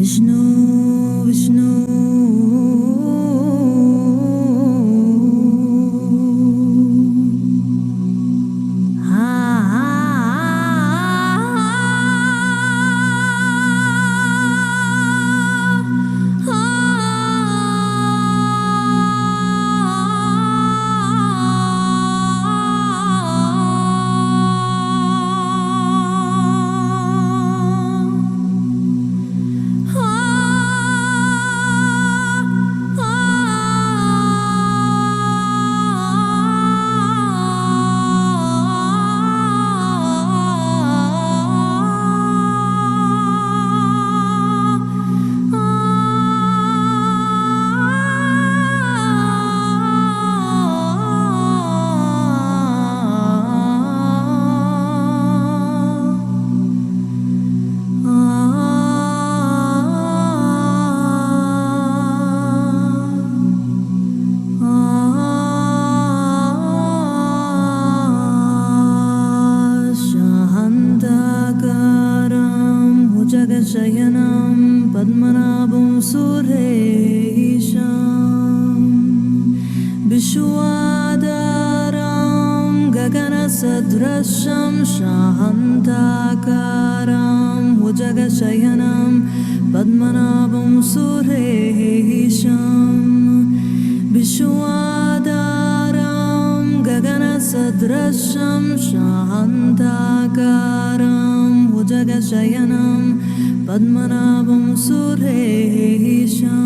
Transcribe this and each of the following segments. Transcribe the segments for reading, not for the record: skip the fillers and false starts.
विष्णु विष्णु शयनं पद्मनाभं सुरेशं विश्वाधारं गगनसदृशं शान्ताकारं भुजगशयनं पद्मनाभं सुरेशं विश्वाधारं गगनसदृशं शान्ताकारं भुजगशयनं पद्मनाभं सुरेशम्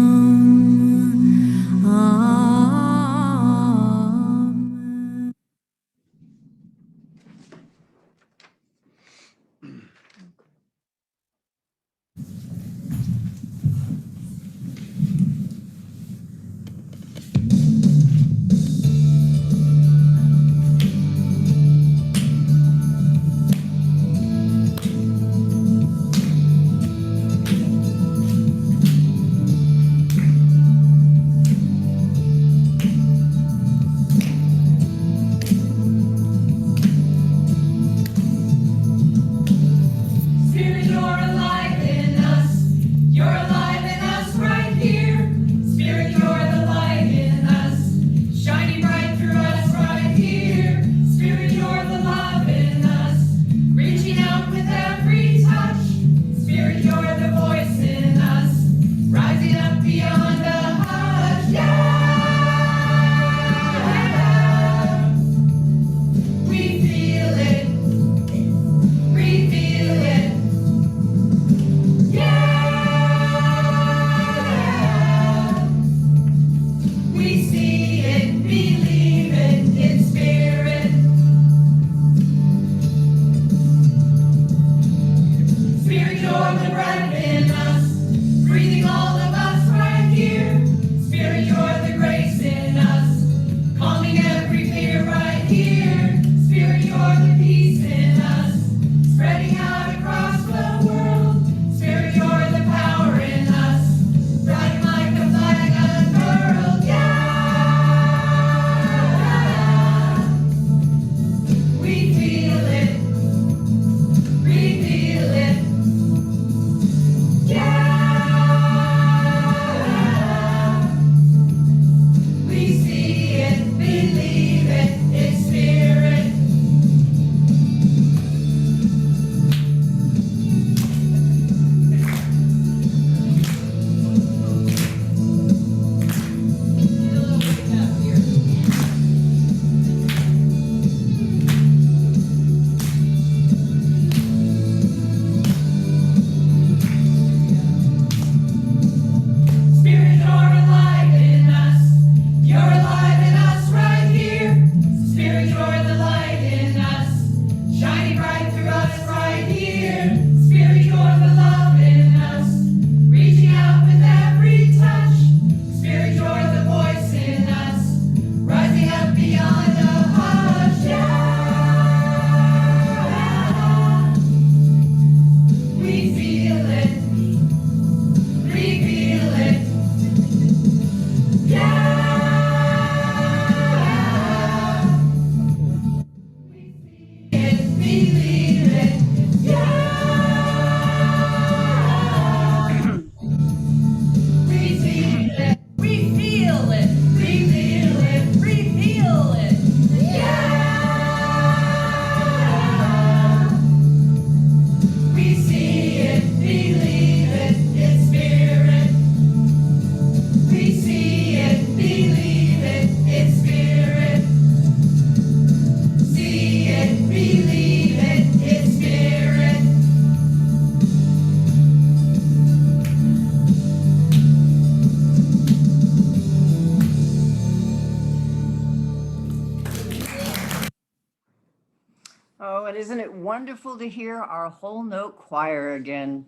Wasn't it wonderful to hear our whole note choir again?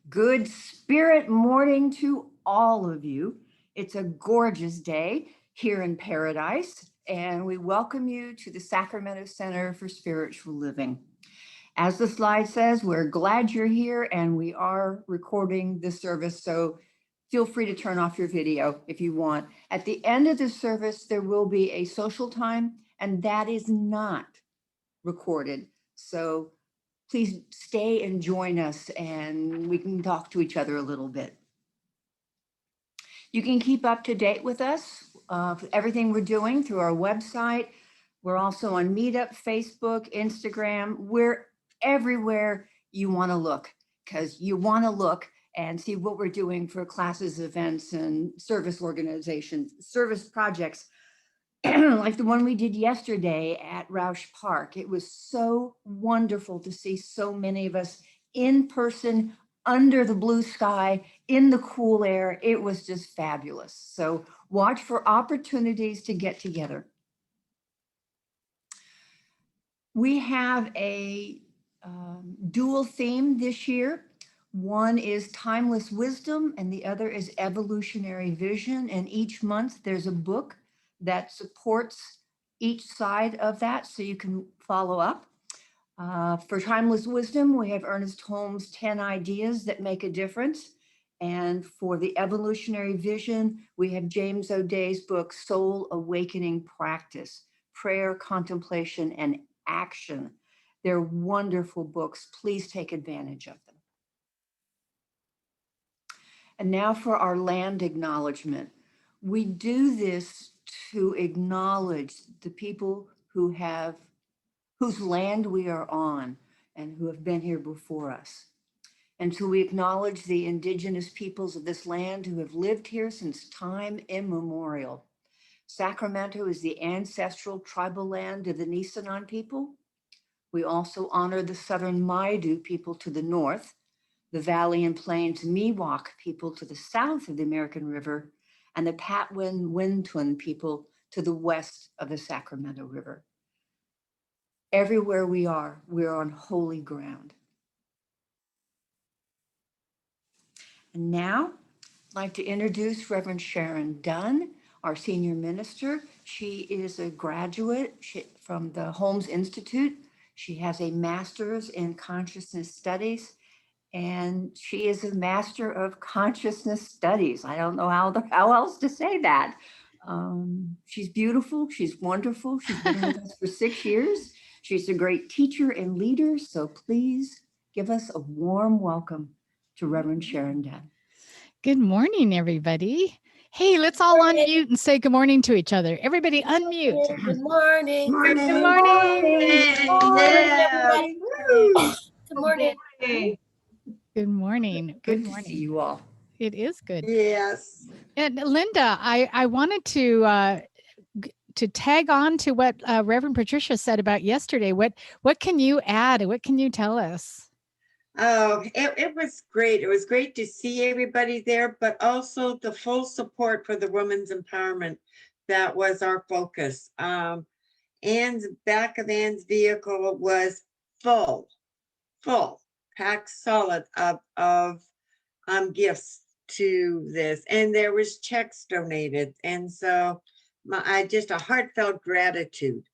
Good spirit morning to all of you. It's a gorgeous day here in paradise, and we welcome you to the Sacramento Center for Spiritual Living. As the slide says, we're glad you're here, and we are recording this service, so feel free to turn off your video if you want. At the end of the service, there will be a social time, and that is not recorded. So please stay and join us, and we can talk to each other a little bit. You can keep up to date with us, everything we're doing through our website. We're also on Meetup, Facebook, Instagram. We're everywhere you want to look, because you want to look and see what we're doing for classes, events, and service organizations, service projects like the one we did yesterday at Roush Park. It was so wonderful to see so many of us in person, under the blue sky, in the cool air. It was just fabulous. So watch for opportunities to get together. We have a dual theme this year. One is timeless wisdom, and the other is evolutionary vision. And each month there's a book that supports each side of that, so you can follow up. For timeless wisdom, we have Ernest Holmes' 10 Ideas That Make a Difference. And for the evolutionary vision, we have James O'Day's book, Soul Awakening Practice, Prayer, Contemplation, and Action. They're wonderful books. Please take advantage of them. And now for our land acknowledgement. We do this to acknowledge the people whose land we are on and who have been here before us. And so we acknowledge the indigenous peoples of this land who have lived here since time immemorial. Sacramento is the ancestral tribal land of the Nisenan people. We also honor the Southern Maidu people to the north, the Valley and Plains Miwok people to the south of the American River, and the Patwin Wintun people to the west of the Sacramento River. Everywhere we are, we're on holy ground. And now, I'd like to introduce Reverend Sharon Dunn, our senior minister. She is a graduate from the Holmes Institute. She has a master's in consciousness studies, and she is a master of consciousness studies. I don't know how else to say that. She's beautiful. She's wonderful. She's been with us for 6 years. She's a great teacher and leader. So please give us a warm welcome to Reverend Sharon Dunn. Good morning, everybody. Hey, let's all unmute and say good morning to each other. Everybody unmute. Good morning. Good morning. Good morning. Good morning. Good to see you all. It is good. Yes. And Linda, I wanted to tag on to what Reverend Patricia said about yesterday. What can you add? What can you tell us? Oh, it was great. It was great to see everybody there, but also the full support for the women's empowerment. That was our focus. Anne's back of Anne's vehicle was full, packed solid of gifts to this, and there was checks donated, and so I just a heartfelt gratitude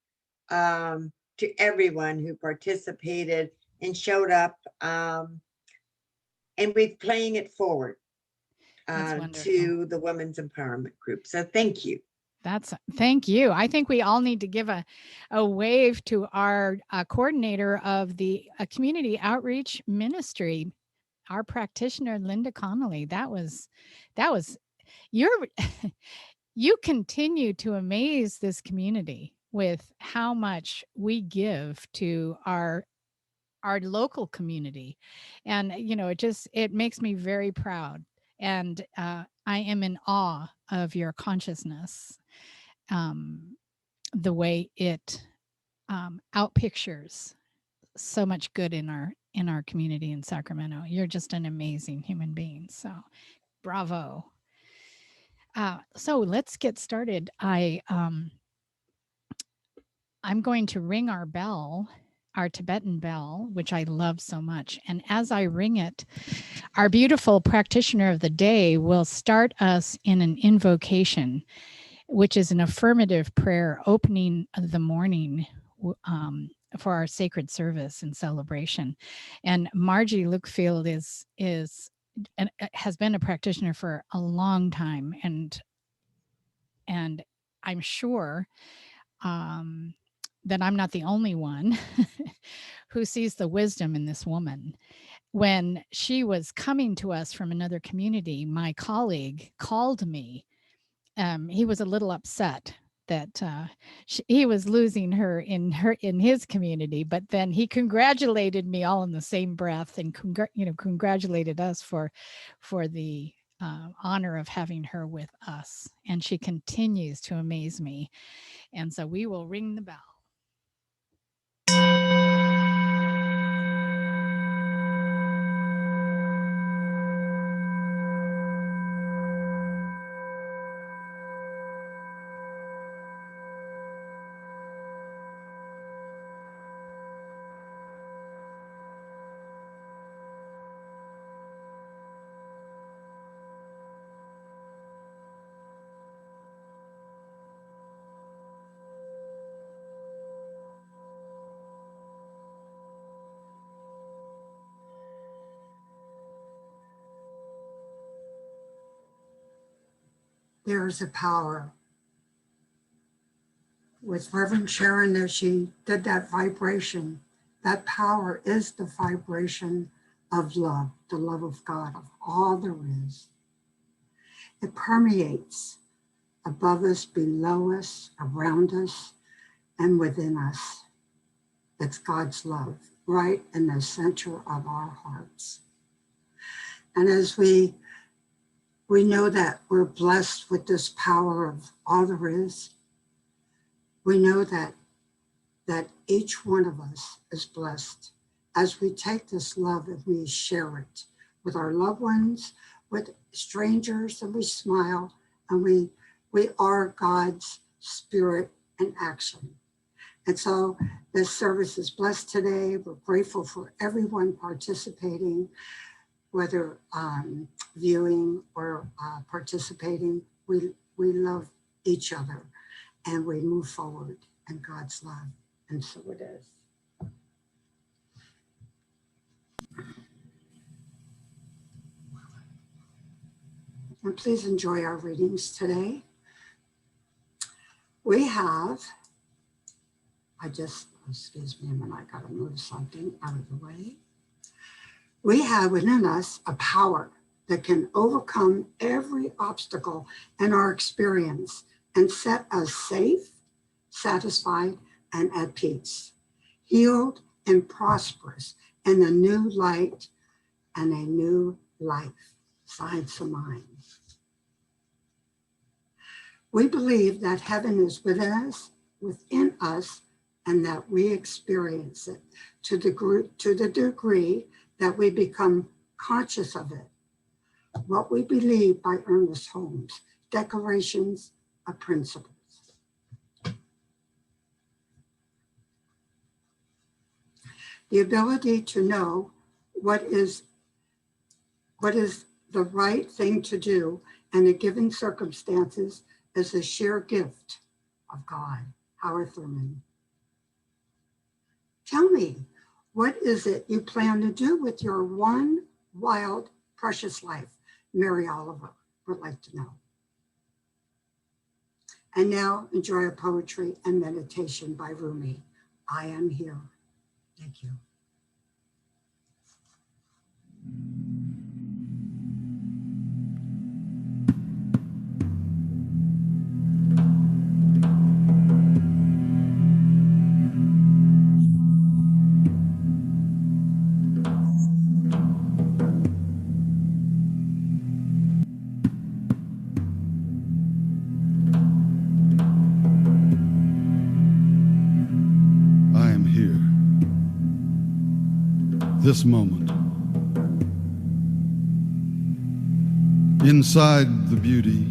to everyone who participated and showed up, and we're playing it forward to the women's empowerment group. So thank you. Thank you. I think we all need to give a wave to our coordinator of the community outreach ministry, our practitioner, Linda Connolly. That was you continue to amaze this community with how much we give to our local community. And, it makes me very proud. And I am in awe of your consciousness, the way it outpictures so much good in our community in Sacramento. You're just an amazing human being. So bravo. So let's get started. I'm going to ring our bell our Tibetan bell, which I love so much. And as I ring it, our beautiful practitioner of the day will start us in an invocation, which is an affirmative prayer opening the morning for our sacred service and celebration. And Margie Lukefield has been a practitioner for a long time, and I'm sure that I'm not the only one who sees the wisdom in this woman. When she was coming to us from another community, my colleague called me. He was a little upset that he was losing her in his community, but then he congratulated me all in the same breath and congratulated us for the honor of having her with us. And she continues to amaze me. And so we will ring the bell. There is a power. With Reverend Sharon, as she did that vibration, that power is the vibration of love, the love of God, of all there is. It permeates above us, below us, around us, and within us. It's God's love right in the center of our hearts. And as we know that we're blessed with this power of all there is. We know that each one of us is blessed as we take this love and we share it with our loved ones, with strangers, and we smile, and we are God's spirit in action. And so this service is blessed today. We're grateful for everyone participating, whether viewing or participating. We love each other and we move forward in God's love, and so it is. And please enjoy our readings today. We have, excuse me a minute, I gotta move something out of the way. We have within us a power that can overcome every obstacle in our experience and set us safe, satisfied, and at peace, healed and prosperous in a new light and a new life, science of mind. We believe that heaven is within us, and that we experience it to the degree that we become conscious of it. What we believe by Ernest Holmes, Declarations of Principles. The ability to know what is the right thing to do in a given circumstances is a sheer gift of God. Howard Thurman. Tell me, what is it you plan to do with your one wild, precious life? Mary Oliver would like to know. And now enjoy a poetry and meditation by Rumi. I am here. Thank you. This moment, inside the beauty,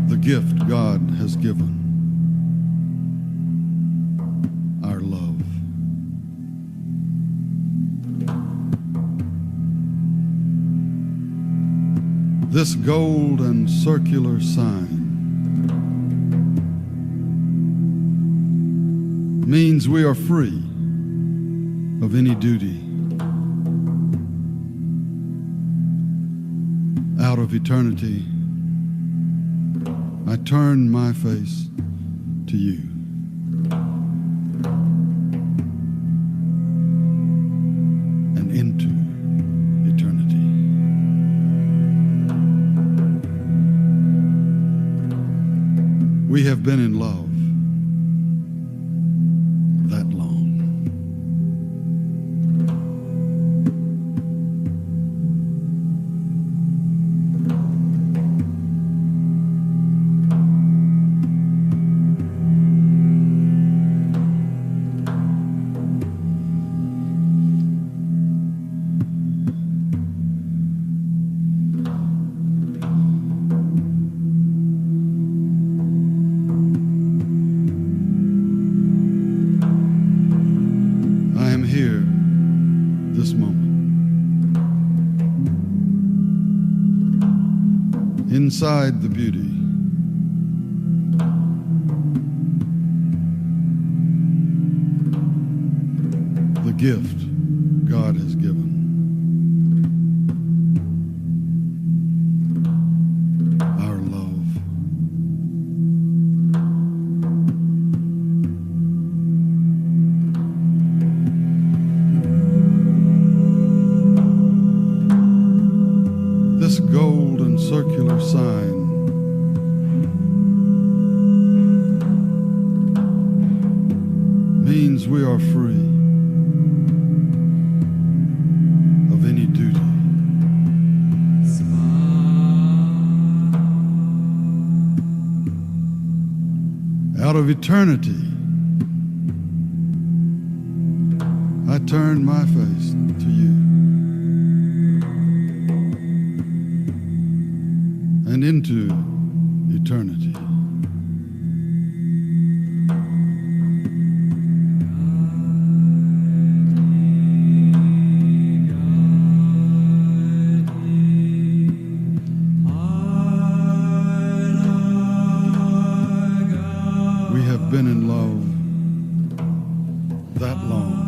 the gift God has given. This gold and circular sign means we are free of any duty. Out of eternity, I turn my face to you. And into eternity. We have been in love that long. This moment, inside the beauty, the gift God has given, our love. This gold and circular sign means we are free of any duty. Out of eternity, I turn my face to you. And into eternity. We have been in love that long.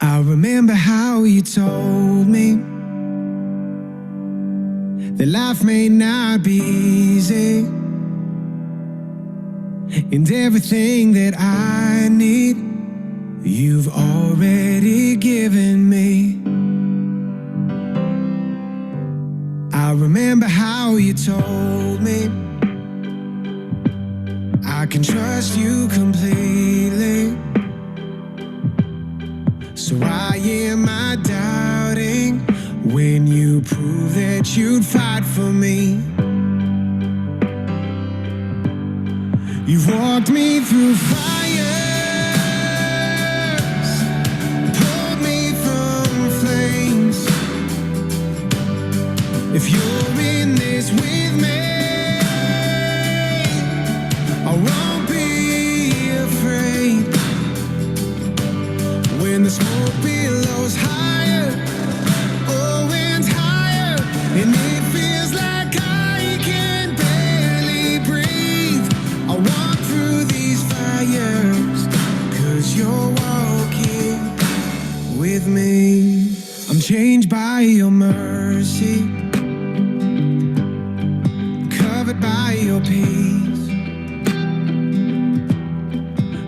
I remember how you told me that life may not be easy, and everything that I need, you've already given me. I remember how you told me I can trust you completely. So why am I doubting when you prove that you'd fight for me? You've walked me through fires, pulled me from flames. If you're in this with me, I won't be afraid. When the smoke billows higher, oh, and higher, and it feels like I can barely breathe, I walk through these fires, 'cause you're walking with me. I'm changed by your mercy, covered by your peace.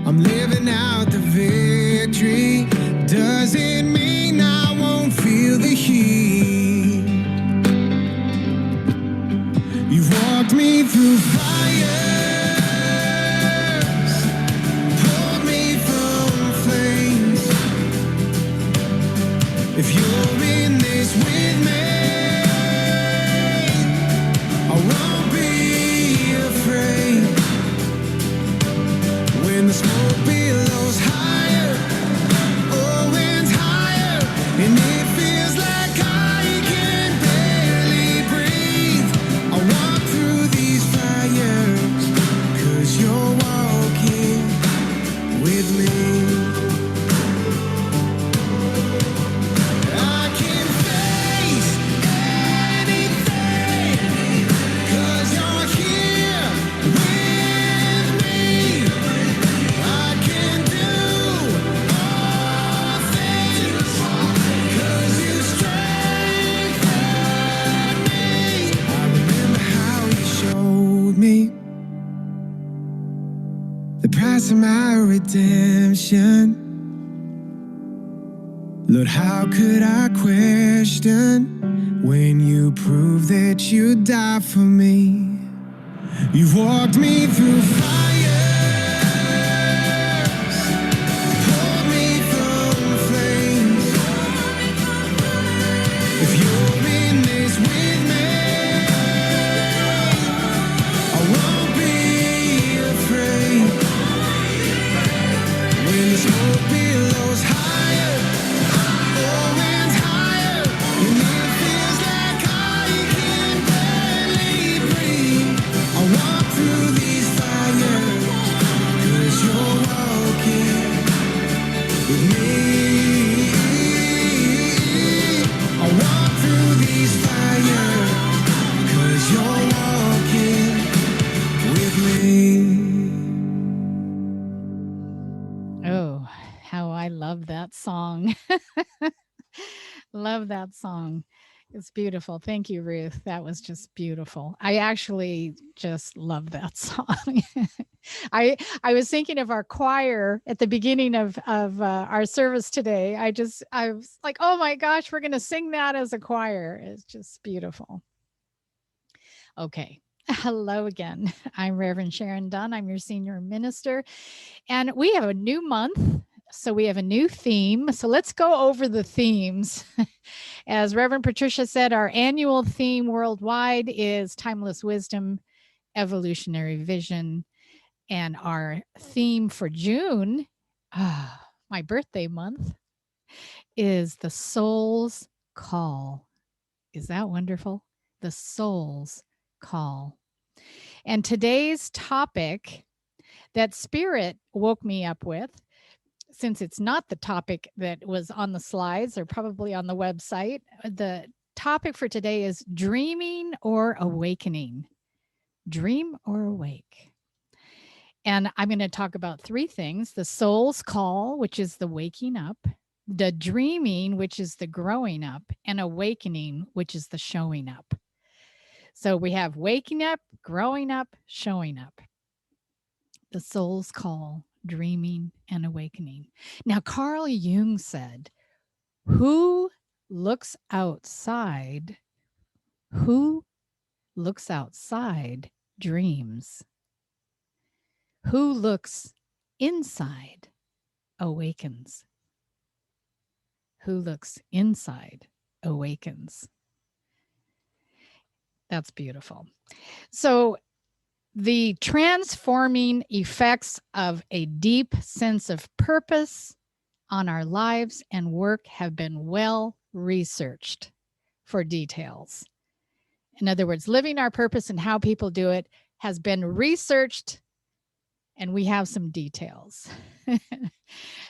I'm living out the victory. Doesn't mean I won't feel the heat. You've walked me through fires, pulled me from flames. If you're in this with me, I won't be afraid. When the price of my redemption. Lord, how could I question when you prove that you died for me? You've walked me through fires, pulled me from flames. If you're in this with me, I won't be afraid. When the smoke billows higher, oh, winds higher, and it feels like I can barely breathe. I walk through these fires, 'cause you're walking with me. I walk through these fires, 'cause you're walking with me. Oh, how I love that song. Love that song. It's beautiful. Thank you, Ruth. That was just beautiful. I actually just love that song. I was thinking of our choir at the beginning of our service today. I was like, oh my gosh, we're going to sing that as a choir. It's just beautiful. Okay. Hello again. I'm Reverend Sharon Dunn. I'm your senior minister. And we have a new month. So we have a new theme. So let's go over the themes. As Reverend Patricia said, our annual theme worldwide is Timeless Wisdom, Evolutionary Vision. And our theme for June, my birthday month, is the Soul's Call. Is that wonderful? The Soul's Call. And today's topic that Spirit woke me up with, since it's not the topic that was on the slides or probably on the website, the topic for today is dreaming or awakening. Dream or awake. And I'm going to talk about three things: the soul's call, which is the waking up, the dreaming, which is the growing up, and awakening, which is the showing up. So we have waking up, growing up, showing up. The soul's call, dreaming, and awakening. Now, Carl Jung said, who looks outside dreams. Who looks inside awakens. Who looks inside awakens. That's beautiful. So the transforming effects of a deep sense of purpose on our lives and work have been well researched for details. In other words, living our purpose and how people do it has been researched, and we have some details.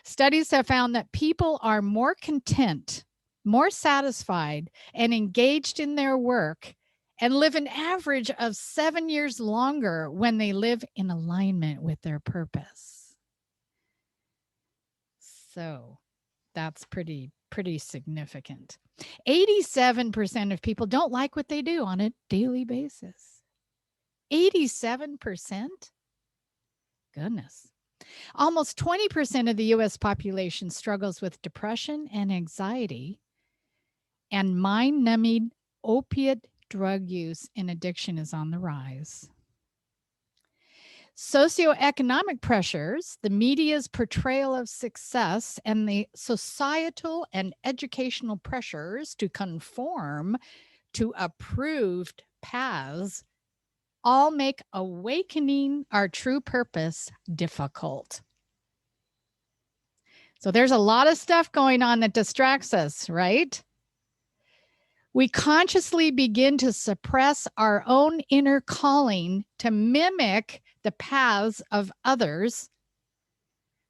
Studies have found that people are more content, more satisfied, and engaged in their work and live an average of 7 years longer when they live in alignment with their purpose. So that's pretty significant. 87% of people don't like what they do on a daily basis. 87%? Goodness. Almost 20% of the US population struggles with depression and anxiety, and mind-numbing opiate drug use and addiction is on the rise. Socioeconomic pressures, the media's portrayal of success, and the societal and educational pressures to conform to approved paths all make awakening our true purpose difficult. So there's a lot of stuff going on that distracts us, right? We consciously begin to suppress our own inner calling to mimic the paths of others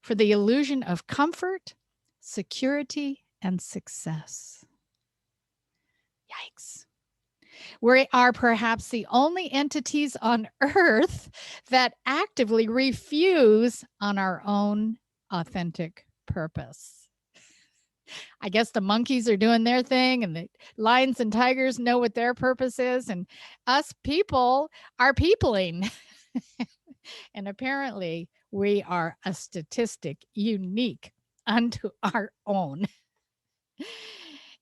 for the illusion of comfort, security, and success. Yikes. We are perhaps the only entities on earth that actively refuse on our own authentic purpose. I guess the monkeys are doing their thing and the lions and tigers know what their purpose is, and us people are peopling. And apparently We are a statistic unique unto our own.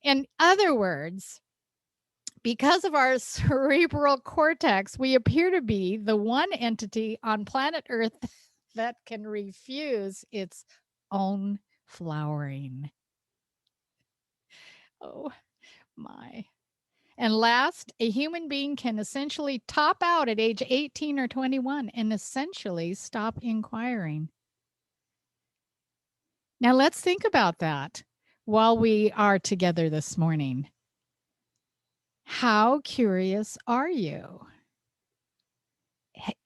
In other words, because of our cerebral cortex, we appear to be the one entity on planet Earth that can refuse its own flowering. Oh my. And last, a human being can essentially top out at age 18 or 21 and essentially stop inquiring. Now let's think about that while we are together this morning. How curious are you?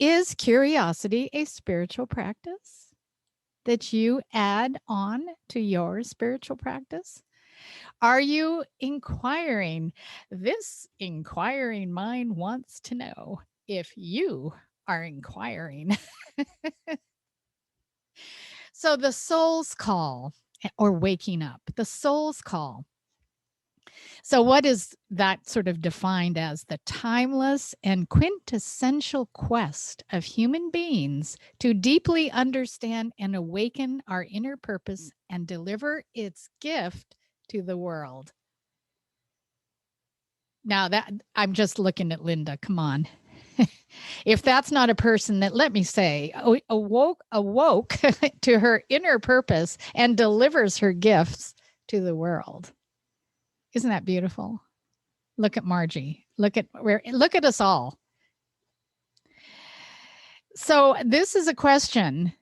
Is curiosity a spiritual practice that you add on to your spiritual practice? Are you inquiring? This inquiring mind wants to know if you are inquiring. So, the soul's call or waking up, the soul's call. So, what is that sort of defined as? The timeless and quintessential quest of human beings to deeply understand and awaken our inner purpose and deliver its gift to the world. Now that I'm just looking at Linda, come on. If that's not a person that, let me say, awoke to her inner purpose and delivers her gifts to the world. Isn't that beautiful? Look at Margie. Look at us all. So this is a question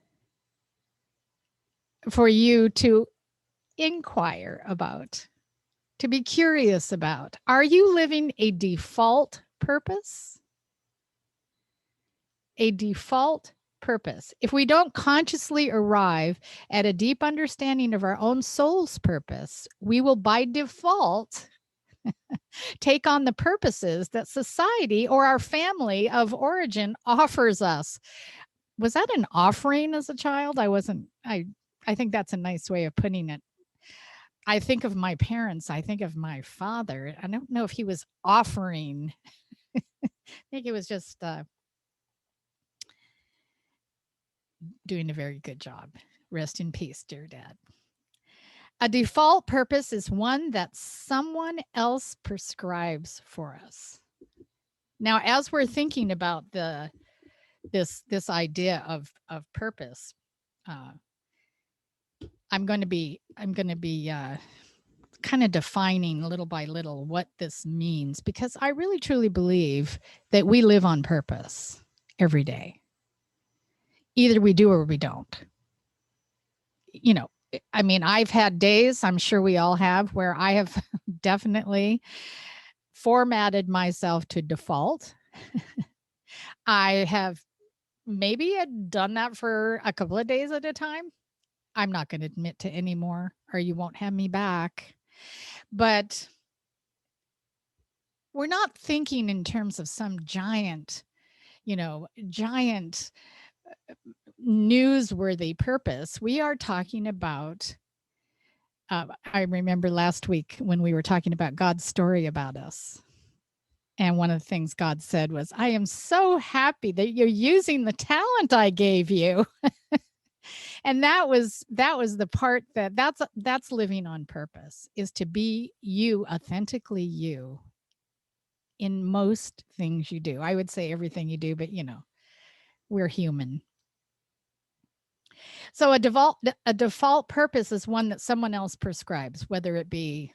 for you to inquire about, to be curious about. Are you living a default purpose? A default purpose. If we don't consciously arrive at a deep understanding of our own soul's purpose, we will by default take on the purposes that society or our family of origin offers us. Was that an offering as a child? I think that's a nice way of putting it. I think of my parents, I think of my father. I don't know if he was offering. I think it was just doing a very good job. Rest in peace, dear Dad. A default purpose is one that someone else prescribes for us. Now, as we're thinking about this idea of purpose, I'm going to be kind of defining little by little what this means, because I really truly believe that we live on purpose every day. Either we do or we don't. You know, I mean, I've had days, I'm sure we all have, where I have definitely formatted myself to default. I have maybe had done that for a couple of days at a time. I'm not going to admit to any more, or you won't have me back. But we're not thinking in terms of some giant newsworthy purpose. We are talking about, I remember last week when we were talking about God's story about us. And one of the things God said was, I am so happy that you're using the talent I gave you. And that was the part that's living on purpose, is to be you, authentically you, in most things you do. I would say everything you do, but we're human. So a default purpose is one that someone else prescribes, whether it be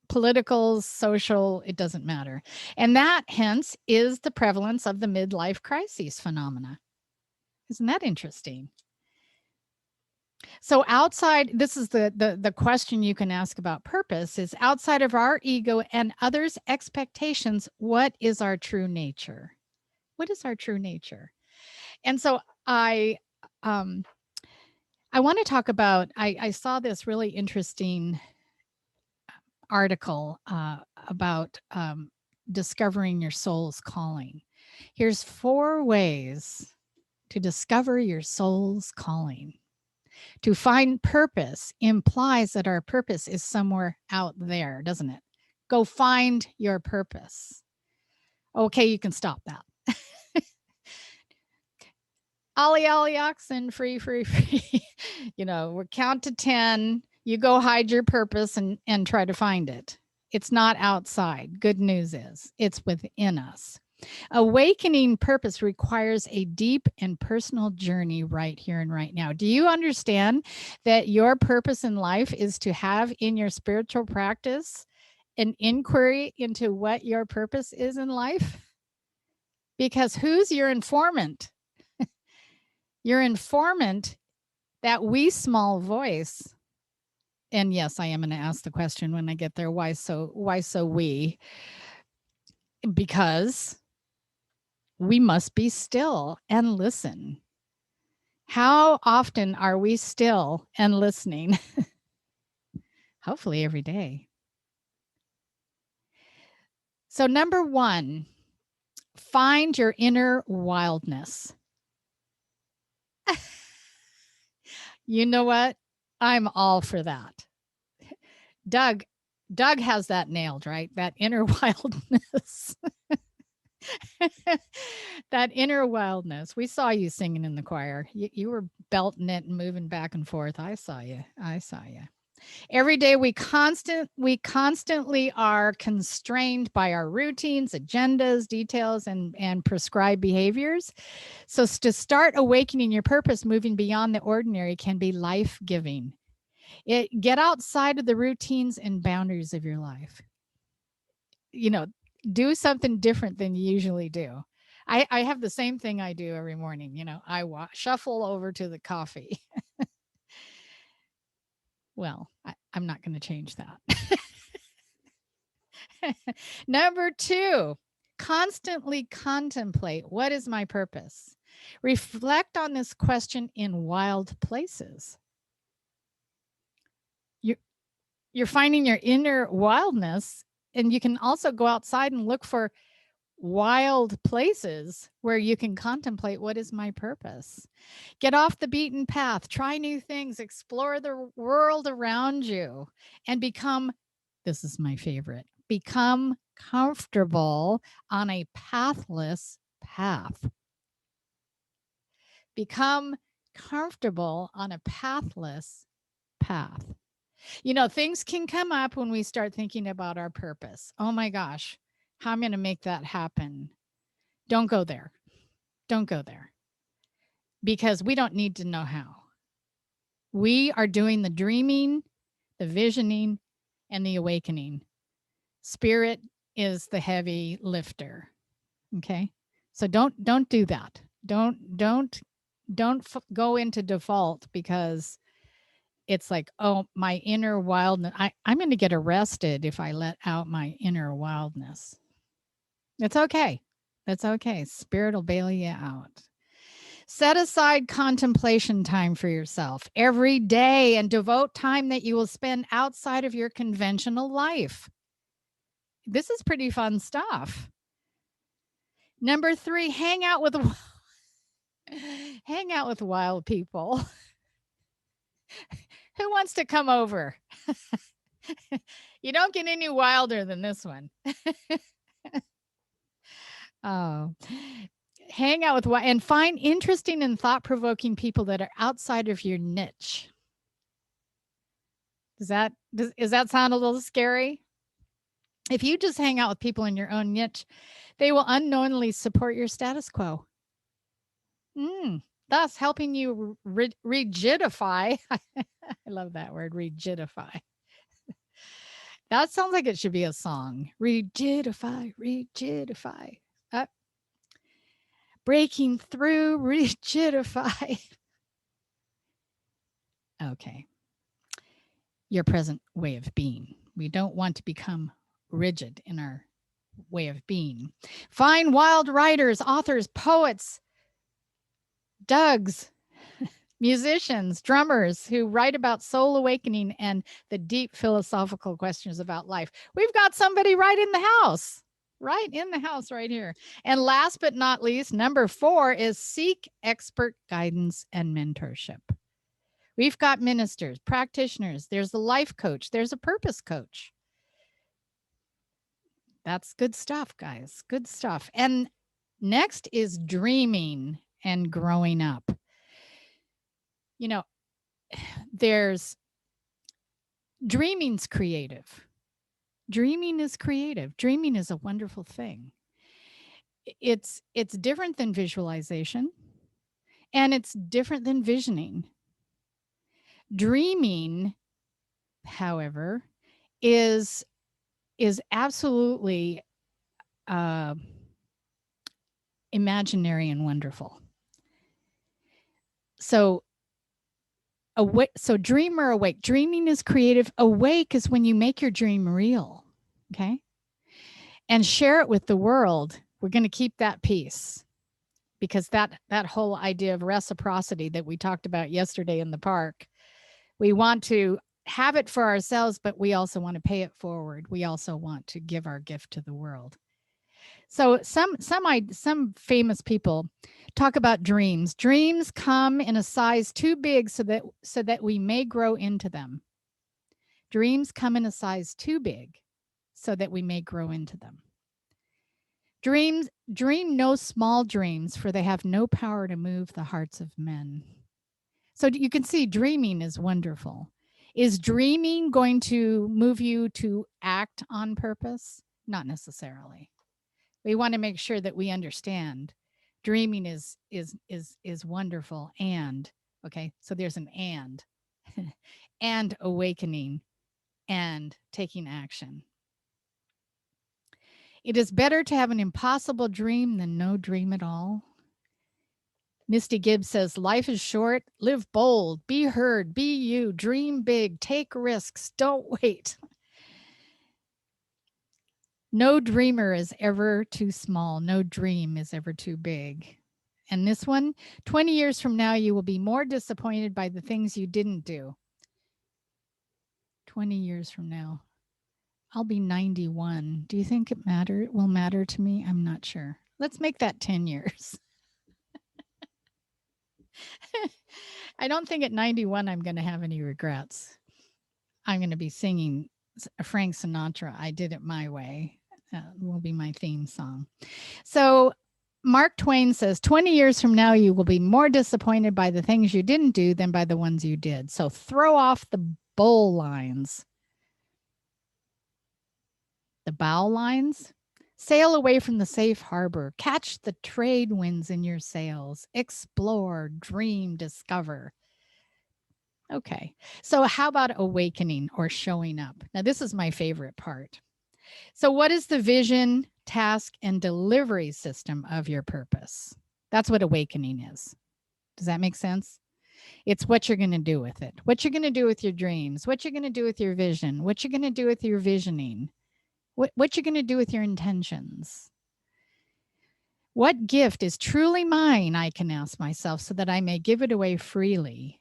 political, social, it doesn't matter. And that hence is the prevalence of the midlife crisis phenomena. Isn't that interesting? So outside, this is the question you can ask about purpose, is outside of our ego and others' expectations, what is our true nature? What is our true nature? And so I want to talk about, I saw this really interesting article about discovering your soul's calling. Here's 4 ways to discover your soul's calling. To find purpose implies that our purpose is somewhere out there, doesn't it? Go find your purpose. Okay, you can stop that. Ollie, Ollie, oxen, free, free, free. We count to 10. You go hide your purpose and try to find it. It's not outside. Good news is it's within us. Awakening purpose requires a deep and personal journey right here and right now. Do you understand that your purpose in life is to have in your spiritual practice an inquiry into what your purpose is in life? Because who's your informant? Your informant, that wee small voice. And yes, I am going to ask the question when I get there, why so wee? Because we must be still and listen. How often are we still and listening? Hopefully every day. So number 1, find your inner wildness. You know what? I'm all for that. Doug has that nailed, right? That inner wildness. That inner wildness. We saw you singing in the choir. You were belting it and moving back and forth. I saw you. Every day we constantly are constrained by our routines, agendas, details, and prescribed behaviors. So to start awakening your purpose, moving beyond the ordinary can be life-giving. Get outside of the routines and boundaries of your life. Do something different than you usually do. I have the same thing I do every morning. I shuffle over to the coffee. Well, I'm not going to change that. Number 2, constantly contemplate, what is my purpose? Reflect on this question in wild places. You're finding your inner wildness, and you can also go outside and look for wild places where you can contemplate, what is my purpose? Get off the beaten path, try new things, explore the world around you, and become, this is my favorite, become comfortable on a pathless path. Become comfortable on a pathless path. Things can come up when we start thinking about our purpose. Oh my gosh, how am I going to make that happen? Don't go there. Don't go there. Because we don't need to know how. We are doing the dreaming, the visioning, and the awakening. Spirit is the heavy lifter. Okay? So don't do that. Don't go into default because it's like, oh, my inner wildness. I'm going to get arrested if I let out my inner wildness. It's okay. That's okay. Spirit will bail you out. Set aside contemplation time for yourself every day and devote time that you will spend outside of your conventional life. This is pretty fun stuff. Number 3, hang out with wild people. Who wants to come over? You don't get any wilder than this one. Oh, hang out with and find interesting and thought-provoking people that are outside of your niche. Does that sound a little scary? If you just hang out with people in your own niche, they will unknowingly support your status quo. Thus helping you rigidify. I love that word, rigidify. That sounds like it should be a song. Rigidify, rigidify. Breaking through, rigidify. Okay. Your present way of being. We don't want to become rigid in our way of being. Find wild writers, authors, poets, Dougs, musicians, drummers who write about soul awakening and the deep philosophical questions about life. We've got somebody right in the house right here. And last but not least, number 4 is seek expert guidance and mentorship. We've got ministers, practitioners, there's a life coach, there's a purpose coach. That's good stuff, guys. Good stuff. And next is dreaming and growing up. You know, there's dreaming's creative. Dreaming is creative. Dreaming is a wonderful thing. It's different than visualization, and it's different than visioning. Dreaming, however, is absolutely imaginary and wonderful. So awake, so dream or awake. Dreaming is creative. Awake is when you make your dream real. Okay. And share it with the world. We're going to keep that piece, because that whole idea of reciprocity that we talked about yesterday in the park, we want to have it for ourselves, but we also want to pay it forward. We also want to give our gift to the world. So some famous people talk about dreams. Dreams come in a size too big so that we may grow into them. Dreams come in a size too big so that we may grow into them. Dream no small dreams, for they have no power to move the hearts of men. So you can see dreaming is wonderful. Is dreaming going to move you to act on purpose? Not necessarily. We want to make sure that we understand dreaming is wonderful, and okay, so there's an and awakening and taking action. It is better to have an impossible dream than no dream at all. Misty Gibbs says, life is short, live bold, be heard, be you, dream big, take risks, don't wait. No dreamer is ever too small. No dream is ever too big. And this one, 20 years from now, you will be more disappointed by the things you didn't do. 20 years from now, I'll be 91. Do you think it will matter to me? I'm not sure. Let's make that 10 years. I don't think at 91 I'm going to have any regrets. I'm going to be singing Frank Sinatra, I Did It My Way. Will be my theme song. So Mark Twain says, 20 years from now, you will be more disappointed by the things you didn't do than by the ones you did. So throw off the bowl lines. The bow lines. Sail away from the safe harbor. Catch the trade winds in your sails. Explore, dream, discover. Okay. So how about awakening or showing up? Now, this is my favorite part. So what is the vision, task, and delivery system of your purpose? That's what awakening is. Does that make sense? It's what you're going to do with it, what you're going to do with your dreams, what you're going to do with your vision, what you're going to do with your visioning, what you're going to do with your intentions. What gift is truly mine, I can ask myself, so that I may give it away freely.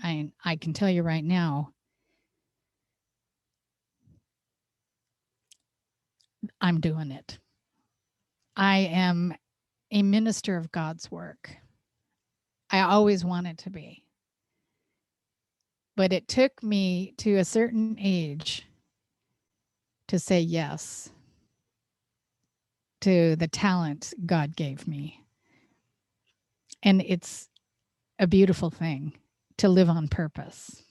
I can tell you right now, I'm doing it. I am a minister of God's work. I always wanted to be. But it took me to a certain age to say yes to the talent God gave me. And it's a beautiful thing to live on purpose.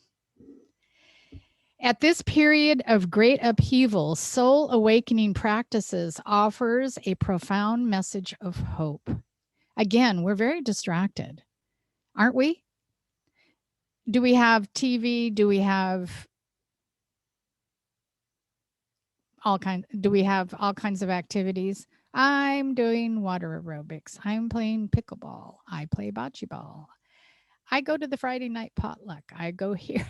At this period of great upheaval, Soul Awakening Practices offers a profound message of hope. Again, we're very distracted, aren't we? Do we have TV? Do we have all kinds of activities? I'm doing water aerobics. I'm playing pickleball. I play bocce ball. I go to the Friday night potluck. I go here.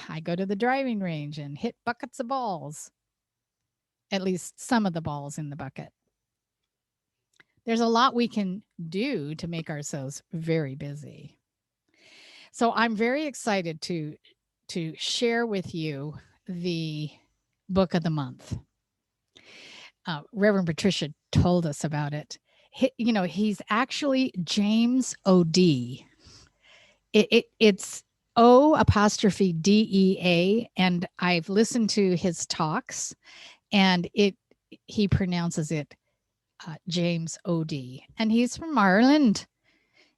I go to the driving range and hit buckets of balls. At least some of the balls in the bucket. There's a lot we can do to make ourselves very busy. So I'm very excited to share with you the book of the month. Reverend Patricia told us about it. He's actually James O.D. It's O''DEA, and I've listened to his talks, and he pronounces it James O.D., and he's from Ireland.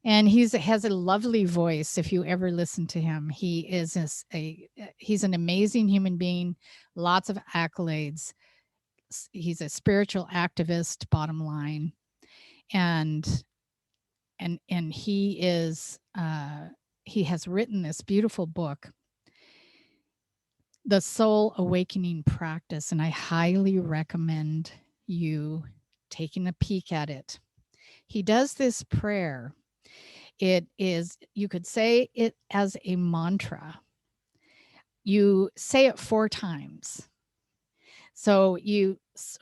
And has a lovely voice. If you ever listen to him, he's an amazing human being, lots of accolades. He's a spiritual activist, bottom line, and he has written this beautiful book, The Soul Awakening Practice, and I highly recommend you taking a peek at it. He does this prayer. It is, you could say it as a mantra. You say it 4 times. So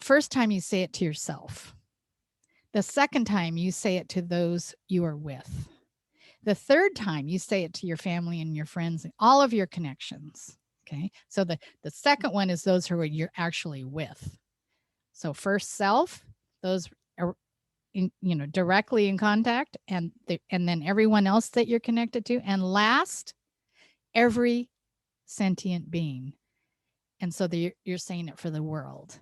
first time you say it to yourself. The second time you say it to those you are with. The third time you say it to your family and your friends and all of your connections. Okay. So the second one is those who you're actually with. So first self, those are directly in contact, and then everyone else that you're connected to, and last, every sentient being. And so you're saying it for the world.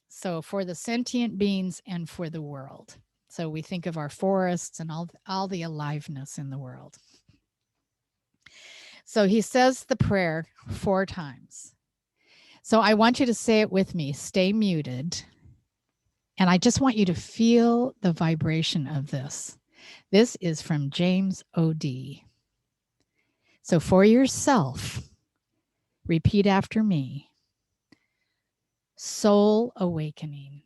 So for the sentient beings and for the world. So we think of our forests and all the aliveness in the world. So he says the prayer 4 times. So I want you to say it with me. Stay muted. And I just want you to feel the vibration of this. This is from James O.D. So for yourself, repeat after me. Soul awakening.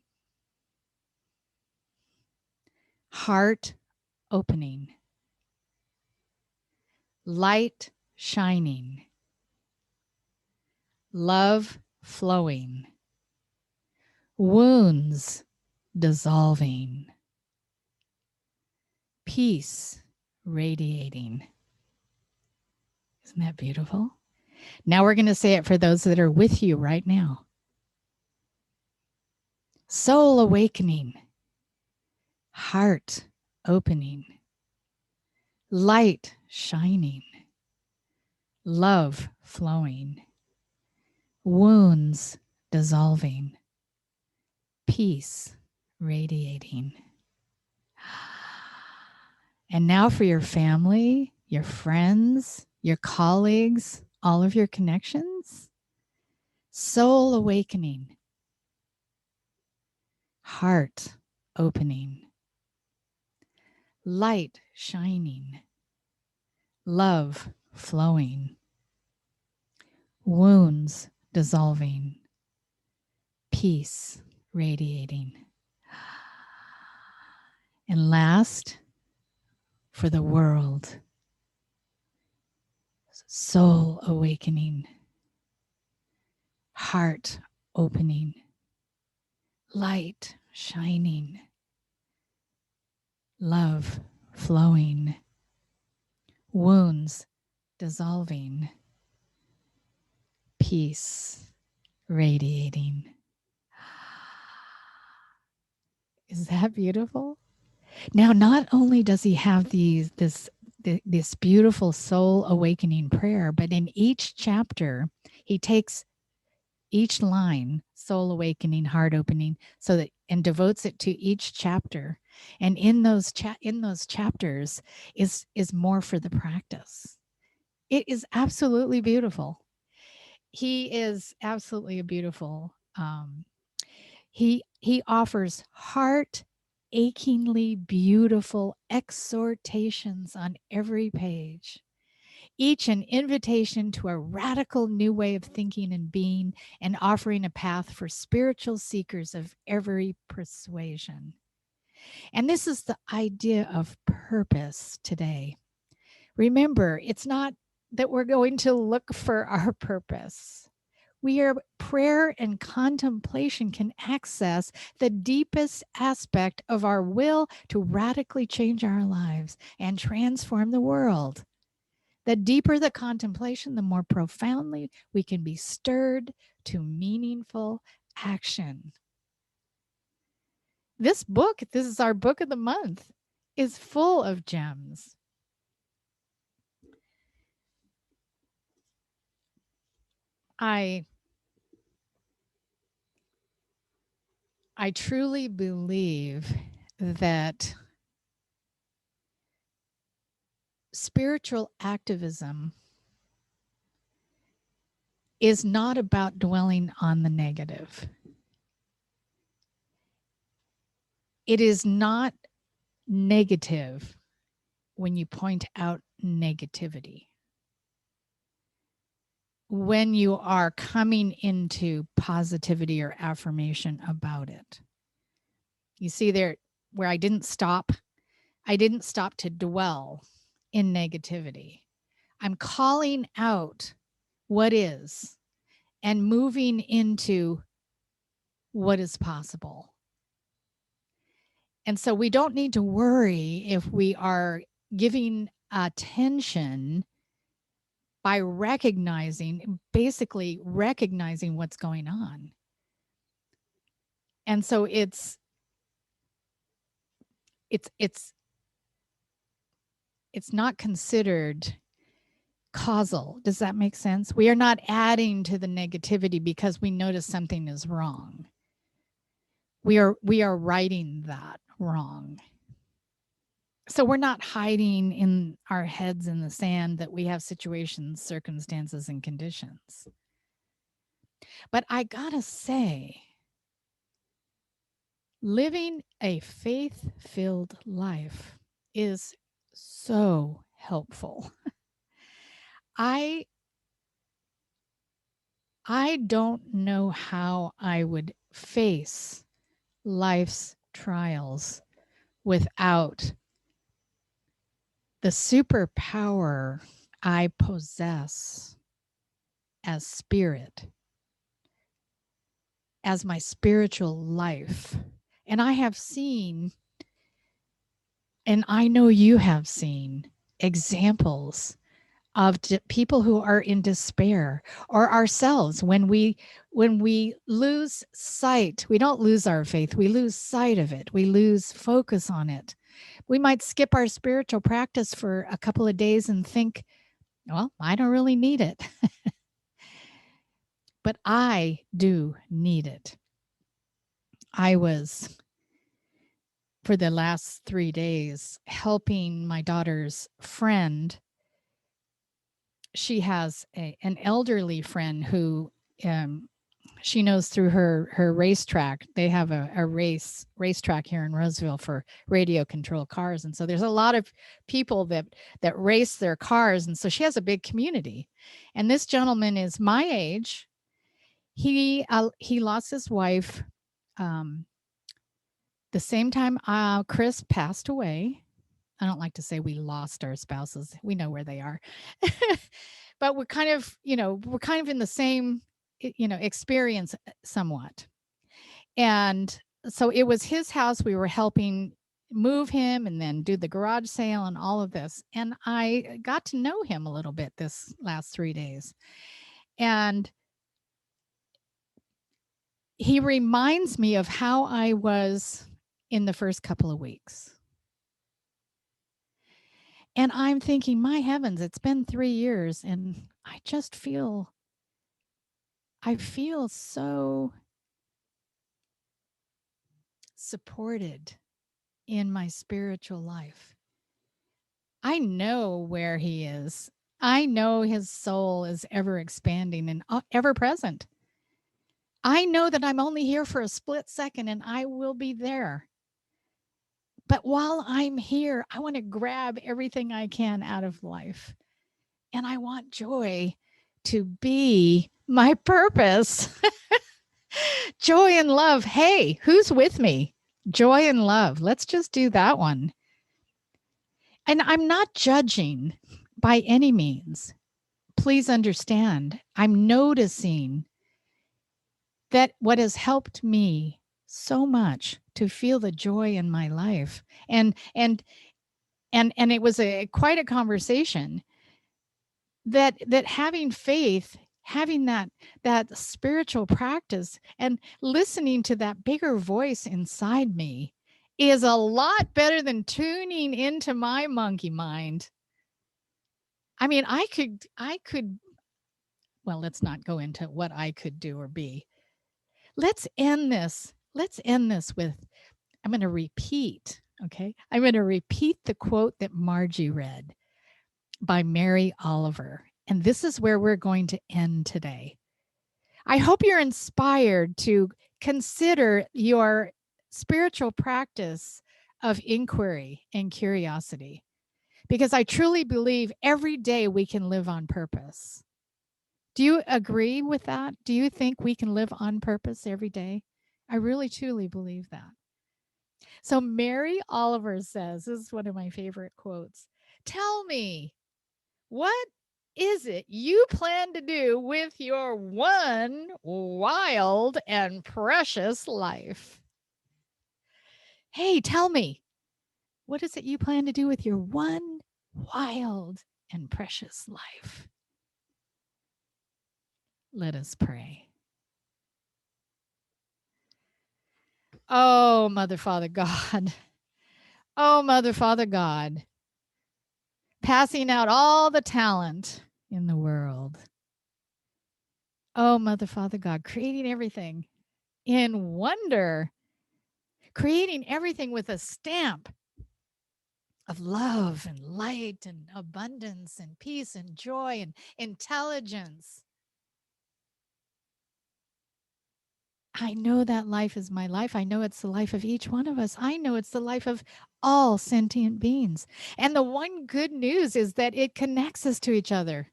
Heart opening. Light shining. Love flowing. Wounds dissolving. Peace radiating. Isn't that beautiful? Now we're going to say it for those that are with you right now. Soul awakening. Heart opening. Light shining. Love flowing. Wounds dissolving. Peace radiating. And now for your family, your friends, your colleagues, all of your connections. Soul awakening. Heart opening. Light shining. Love flowing. Wounds dissolving. Peace radiating. And last, for the world. Soul awakening. Heart opening. Light shining. Love flowing. Wounds dissolving. Peace radiating. Is that beautiful? Now, not only does he have this beautiful soul awakening prayer, but in each chapter, he takes each line, soul awakening, heart opening, and devotes it to each chapter. And in those chapters is more for the practice. It is absolutely beautiful. He is absolutely a beautiful. He offers heart achingly beautiful exhortations on every page, each an invitation to a radical new way of thinking and being, and offering a path for spiritual seekers of every persuasion. And this is the idea of purpose today. Remember, it's not that we're going to look for our purpose. Prayer and contemplation can access the deepest aspect of our will to radically change our lives and transform the world. The deeper the contemplation, the more profoundly we can be stirred to meaningful action. This is our book of the month, is full of gems. I I truly believe that spiritual activism is not about dwelling on the negative. It is not negative when you point out negativity. When you are coming into positivity or affirmation about it. You see there where I didn't stop to dwell in negativity. I'm calling out what is and moving into what is possible. And so we don't need to worry if we are giving attention by basically recognizing what's going on. And so it's not considered causal. Does that make sense? We are not adding to the negativity because we notice something is wrong. We are righting that wrong. So we're not hiding in our heads in the sand that we have situations, circumstances, and conditions. But I gotta say, living a faith-filled life is so helpful. I don't know how I would face life's trials without the superpower I possess as spirit, as my spiritual life. And I have seen, and I know you have seen, examples of people who are in despair, or ourselves when we lose sight. We don't lose our faith, we lose sight of it, we lose focus on it. We might skip our spiritual practice for a couple of days and think, well, I don't really need it. But I do need it. I was, for the last 3 days, helping my daughter's friend. She has an elderly friend who she knows through her racetrack. They have a racetrack here in Roseville for radio control cars. And so there's a lot of people that race their cars. And so she has a big community. And this gentleman is my age. He lost his wife the same time Chris passed away. I don't like to say we lost our spouses. We know where they are. But we're kind of in the same, experience somewhat. And so it was his house. We were helping move him and then do the garage sale and all of this. And I got to know him a little bit this last 3 days. And he reminds me of how I was in the first couple of weeks. And I'm thinking, my heavens, it's been 3 years and I feel so supported in my spiritual life. I know where he is. I know his soul is ever expanding and ever present. I know that I'm only here for a split second and I will be there. But while I'm here, I want to grab everything I can out of life. And I want joy to be my purpose. Joy and love. Hey, who's with me? Joy and love. Let's just do that one. And I'm not judging by any means. Please understand, I'm noticing that what has helped me so much to feel the joy in my life. And it was quite a conversation that having faith, having that spiritual practice and listening to that bigger voice inside me is a lot better than tuning into my monkey mind. I mean, I could, well, let's not go into what I could do or be. Let's end this let's end this with, I'm going to repeat, okay? I'm going to repeat the quote that Margie read by Mary Oliver. And this is where we're going to end today. I hope you're inspired to consider your spiritual practice of inquiry and curiosity, because I truly believe every day we can live on purpose. Do you agree with that? Do you think we can live on purpose every day? I really, truly believe that. So Mary Oliver says, this is one of my favorite quotes, "Tell me, what is it you plan to do with your one wild and precious life?" Hey, tell me, what is it you plan to do with your one wild and precious life? Let us pray. Oh, Mother, Father, God. Oh, Mother, Father, God. Passing out all the talent in the world. Oh, Mother, Father, God, creating everything in wonder, creating everything with a stamp of love and light and abundance and peace and joy and intelligence. I know that life is my life. I know it's the life of each one of us. I know it's the life of all sentient beings. And the one good news is that it connects us to each other.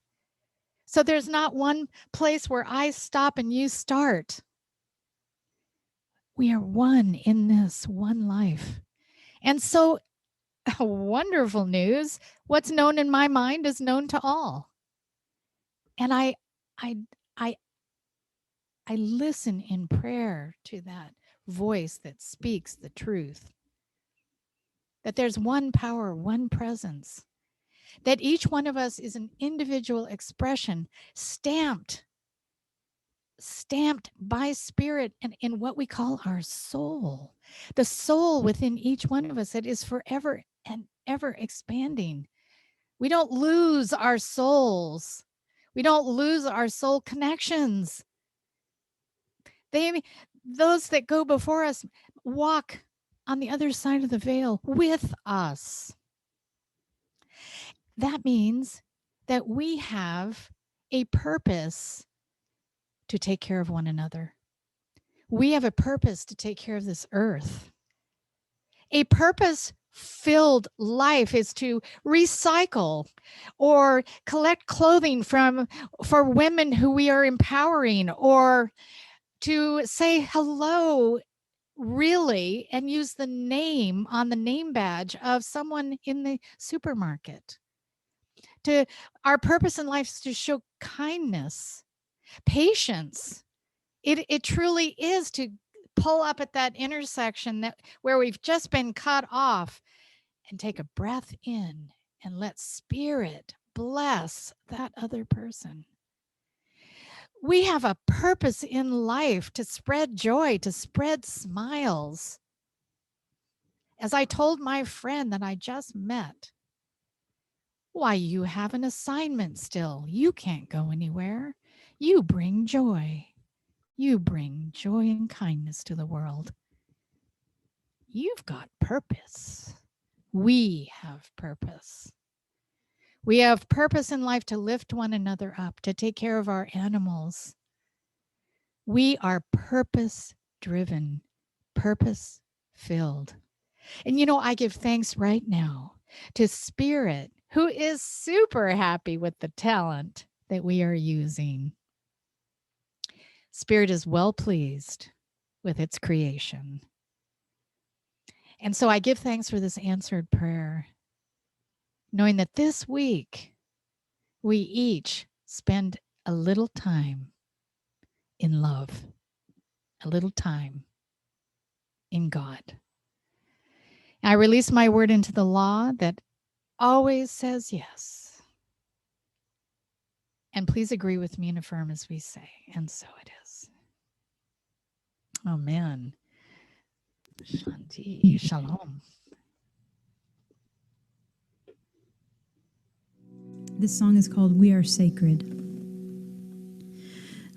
So there's not one place where I stop and you start. We are one in this one life. And so, wonderful news. What's known in my mind is known to all. And I listen in prayer to that voice that speaks the truth. That there's one power, one presence. That each one of us is an individual expression stamped by spirit and in what we call our soul. The soul within each one of us that is forever and ever expanding. We don't lose our souls. We don't lose our soul connections. Those that go before us walk on the other side of the veil with us. That means that we have a purpose to take care of one another. We have a purpose to take care of this earth. A purpose-filled life is to recycle or collect clothing for women who we are empowering, or to say hello really and use the name on the name badge of someone in the supermarket. Our purpose in life is to show kindness, patience. It truly is to pull up at that intersection where we've just been cut off and take a breath in and let spirit bless that other person. We have a purpose in life to spread joy, to spread smiles. As I told my friend that I just met, why, you have an assignment still. You can't go anywhere. You bring joy. You bring joy and kindness to the world. You've got purpose. We have purpose. We have purpose in life to lift one another up, to take care of our animals. We are purpose-driven, purpose-filled. And I give thanks right now to Spirit, who is super happy with the talent that we are using. Spirit is well pleased with its creation. And so I give thanks for this answered prayer, knowing that this week we each spend a little time in love, a little time in God. I release my word into the law that always says yes. And please agree with me and affirm as we say, and so it is. Amen. Shanti, shalom. This song is called We Are Sacred.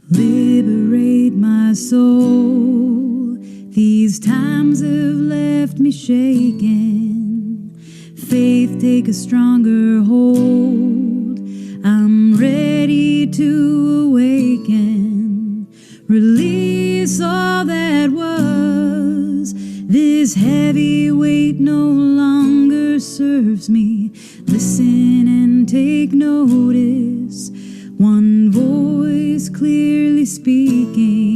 Liberate my soul, These times have left me shaken. Faith take a stronger hold. I'm ready to awaken. Release all that was. This heavy weight no longer serves me. Listen and take notice. One voice clearly speaking.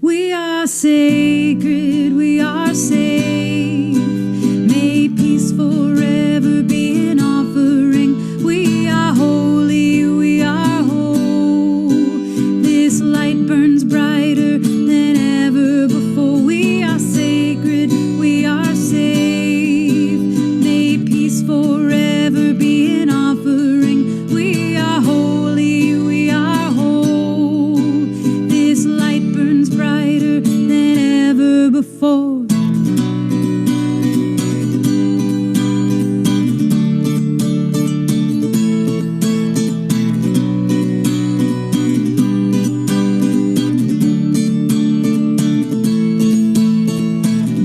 We are sacred, we are safe. May peace forever be an offering. We are holy, we are whole. This light burns brighter than ever before. We are sacred, we are safe. May peace forever be an offering. We are holy, we are whole. This light burns brighter than ever before.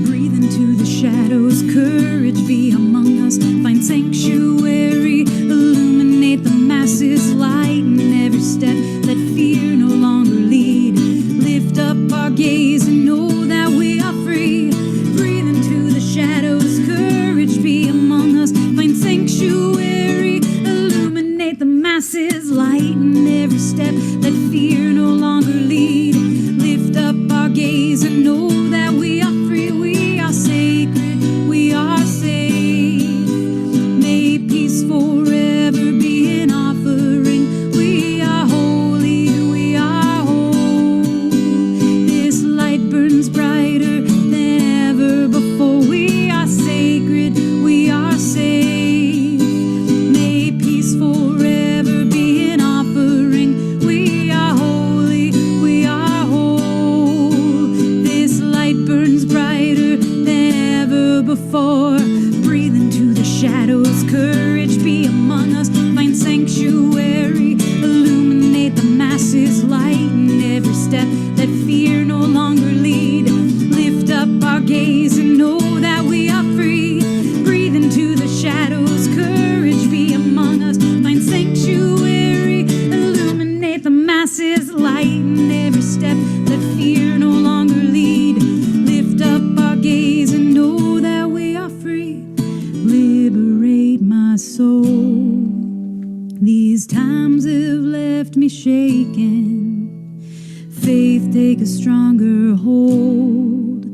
Breathe into the shadows, courage be among us. Find sanctuary, illuminate the masses, lighten every step. Let fear no longer lead. Lift up our gaze and know that we are free. Breathe into the shadows, courage be among us. Find sanctuary, illuminate the masses, lighten every step. Let fear no longer lead. Lift up our gaze and know that we are free. We are sacred, we are safe. May peace forever be an offering. We are holy, we are whole. This light burns brighter than ever before. We are sacred, we are safe. May peace forever be an offering. We are holy, we are whole. This light burns brighter than ever before. Breathe into the shadows, courage be among us. Find sanctuary, illuminate the masses, lighten every step. Let fear no longer lead. Lift up our gaze and know that we are free. Breathe into the shadows, courage be among us. Find sanctuary, illuminate the masses, lighten every step. Let fear no longer lead. Lift up our gaze and know that we are free. Liberate my soul. These times have left me shaken. Faith take a stronger hold.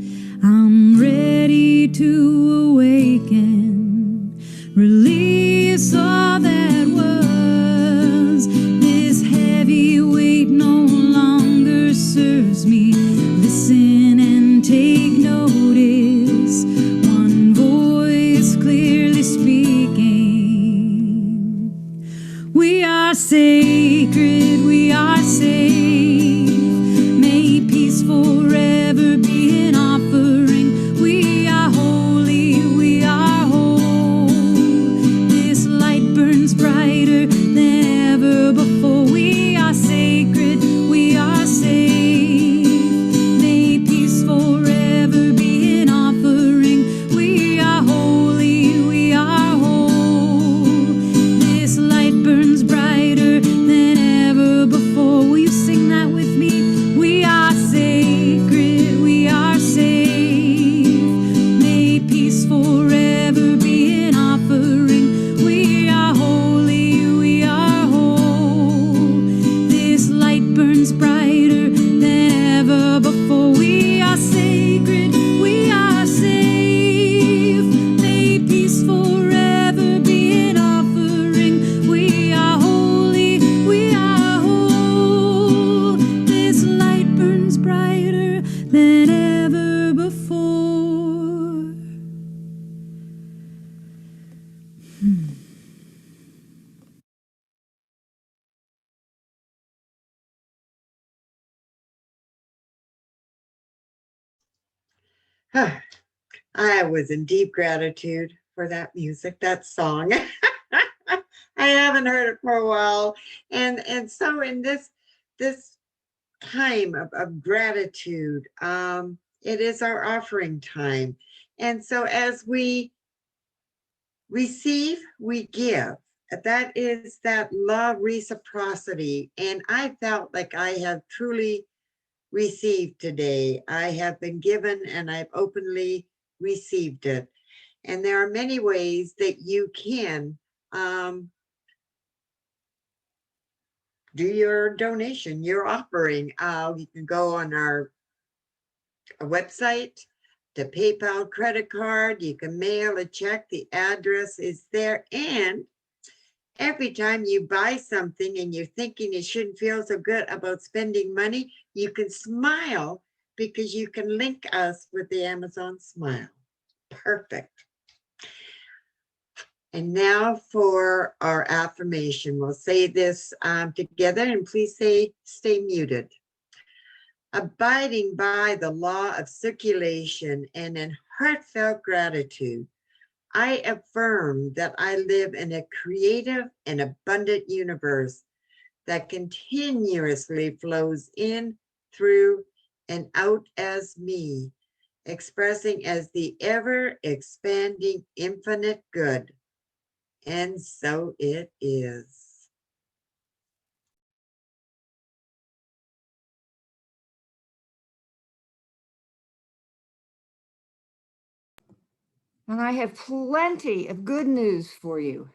I'm ready to awaken. Release all that was. This heavy weight no longer serves me. Listen and take notice. One voice clearly speaking. We are sacred, we are safe. May peace forever be an offering. We are holy, we are whole. This light burns brighter than ever before. We are sacred, we are safe. May peace forever be an offering. We are holy, we are whole. This light burns brighter than ever before. Will you sing that with me? We are sacred, we are safe. May peace forever be an offering. We are holy, we are whole. This light burns brighter than ever before. We are sacred, we are safe. May peace forever be an offering. We are holy, we are whole. This light burns brighter than ever before. I was in deep gratitude for that music, that song. I haven't heard it for a while. And so in this time of gratitude. It is our offering time. And so as we receive, we give. That is that love reciprocity. And I felt like I have truly received today. I have been given and I've openly received it. And there are many ways that you can do your donation, your offering. You can go on our website, the PayPal credit card, you can mail a check, the address is there. And every time you buy something and you're thinking you shouldn't feel so good about spending money, you can smile because you can link us with the Amazon Smile. Perfect. And now for our affirmation. We'll say this together, and please stay muted. Abiding by the law of circulation and in heartfelt gratitude, I affirm that I live in a creative and abundant universe that continuously flows in, through, and out as me, expressing as the ever expanding infinite good. And so it is. And I have plenty of good news for you.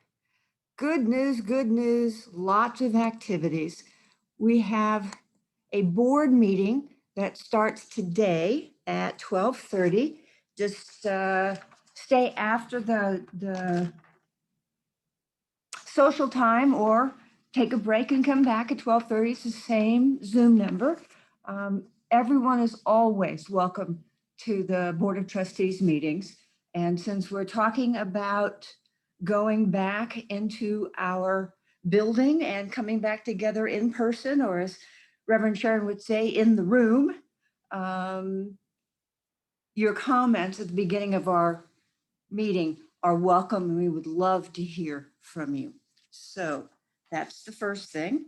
Good news, lots of activities. We have a board meeting that starts today at 12:30. Just stay after the social time or take a break and come back at 12:30. It's the same Zoom number. Everyone is always welcome to the Board of Trustees meetings. And since we're talking about going back into our building and coming back together in person, or as Reverend Sharon would say, in the room, your comments at the beginning of our meeting are welcome, and we would love to hear from you. So that's the first thing.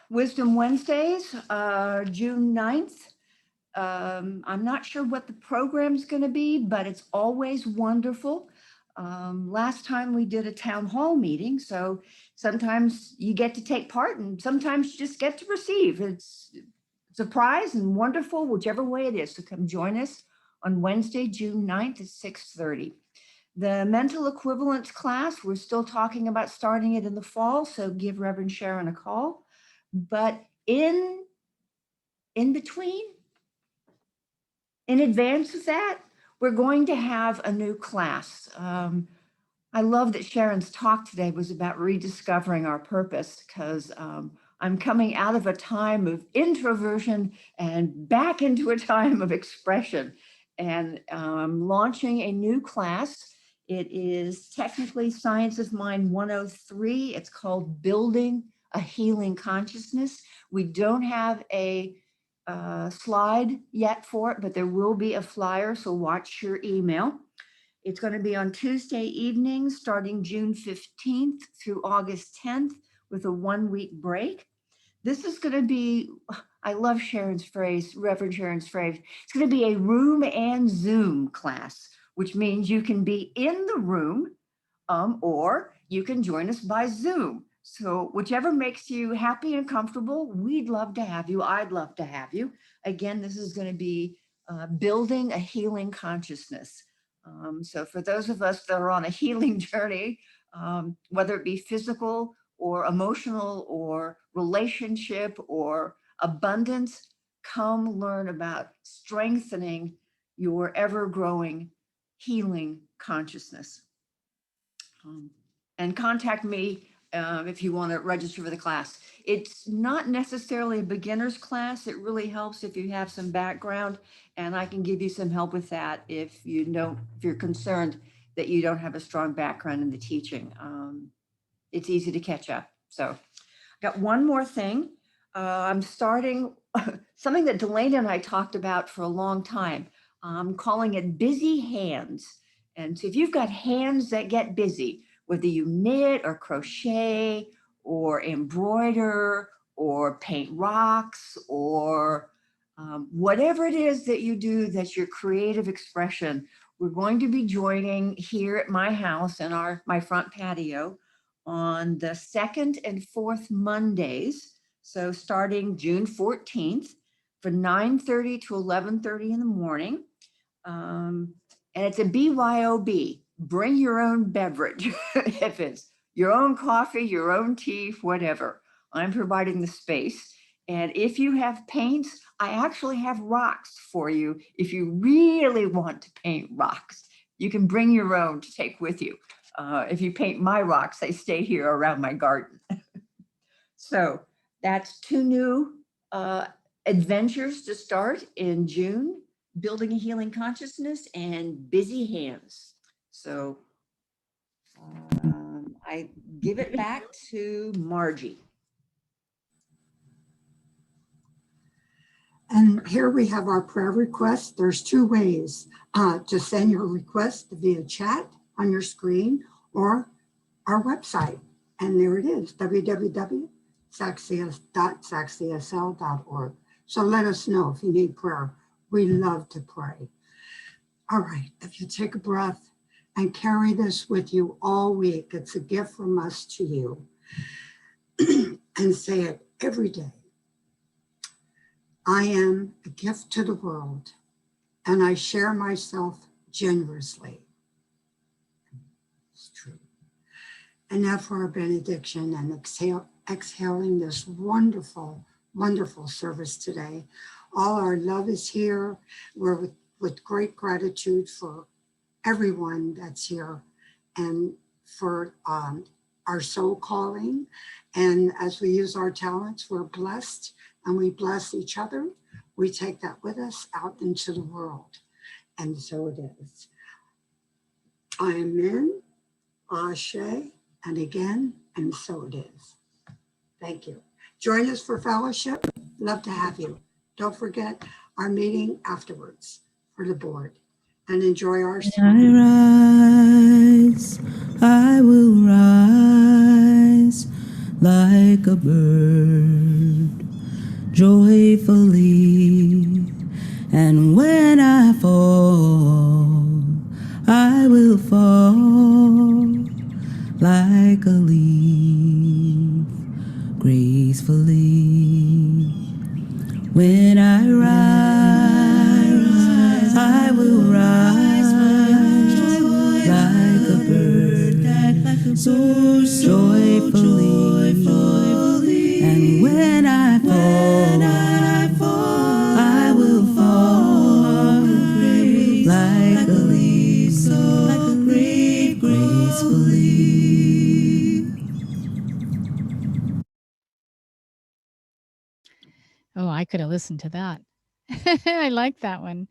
Wisdom Wednesdays, June 9th. I'm not sure what the program's going to be, but it's always wonderful. Last time we did a town hall meeting, so sometimes you get to take part and sometimes you just get to receive. It's a surprise and wonderful, whichever way it is. So come join us on Wednesday, June 9th at 6:30. The mental equivalence class, we're still talking about starting it in the fall, so give Reverend Sharon a call. But in between, in advance of that, we're going to have a new class. I love that Sharon's talk today was about rediscovering our purpose, because I'm coming out of a time of introversion and back into a time of expression. And I'm launching a new class. It is technically Science of Mind 103. It's called Building a Healing Consciousness. We don't have a slide yet for it, but there will be a flyer, so watch your email. It's going to be on Tuesday evenings, starting June 15th through August 10th, with a 1-week break. This is going to be, I love Sharon's phrase, Reverend Sharon's phrase, it's going to be a room and Zoom class, which means you can be in the room or you can join us by Zoom. So whichever makes you happy and comfortable, we'd love to have you. I'd love to have you. Again, this is going to be building a healing consciousness. So for those of us that are on a healing journey, whether it be physical or emotional or relationship or abundance, come learn about strengthening your ever-growing healing consciousness. And contact me if you want to register for the class. It's not necessarily a beginner's class. It really helps if you have some background, and I can give you some help with that if you're concerned that you don't have a strong background in the teaching. It's easy to catch up. So I got one more thing. I'm starting something that Delana and I talked about for a long time. I'm calling it Busy Hands. And so if you've got hands that get busy, whether you knit or crochet or embroider or paint rocks, or whatever it is that you do that's your creative expression. We're going to be joining here at my house in my front patio on the 2nd and 4th Mondays. So starting June 14th from 9:30 to 11:30 in the morning. And it's a BYOB, bring your own beverage. If it's your own coffee, your own tea, whatever. I'm providing the space. And if you have paints, I actually have rocks for you. If you really want to paint rocks, you can bring your own to take with you. If you paint my rocks, they stay here around my garden. So that's 2 new adventures to start in June: Building a Healing Consciousness and Busy Hands. So I give it back to Margie. And here we have our prayer request. There's 2 ways to send your request: via chat on your screen or our website. And there it is, www.sacscsl.org. So let us know if you need prayer. We love to pray. All right, if you take a breath and carry this with you all week, it's a gift from us to you. And say it every day. I am a gift to the world, and I share myself generously. It's true. And now for our benediction and exhaling this wonderful, wonderful service today. All our love is here. We're with great gratitude for everyone that's here and for our soul calling. And as we use our talents, we're blessed and we bless each other. We take that with us out into the world. And so it is. Amen, Ashe, and again, and so it is. Thank you. Join us for fellowship. Love to have you. Don't forget our meeting afterwards for the board. And enjoy our I rise, I will rise like a bird joyfully, and when I fall, I will fall like a leaf gracefully. When I rise, I will rise like a bird that soars joyfully. And when I fall, I will fall like a leaf, so gracefully. Oh, I could have listened to that. I like that one.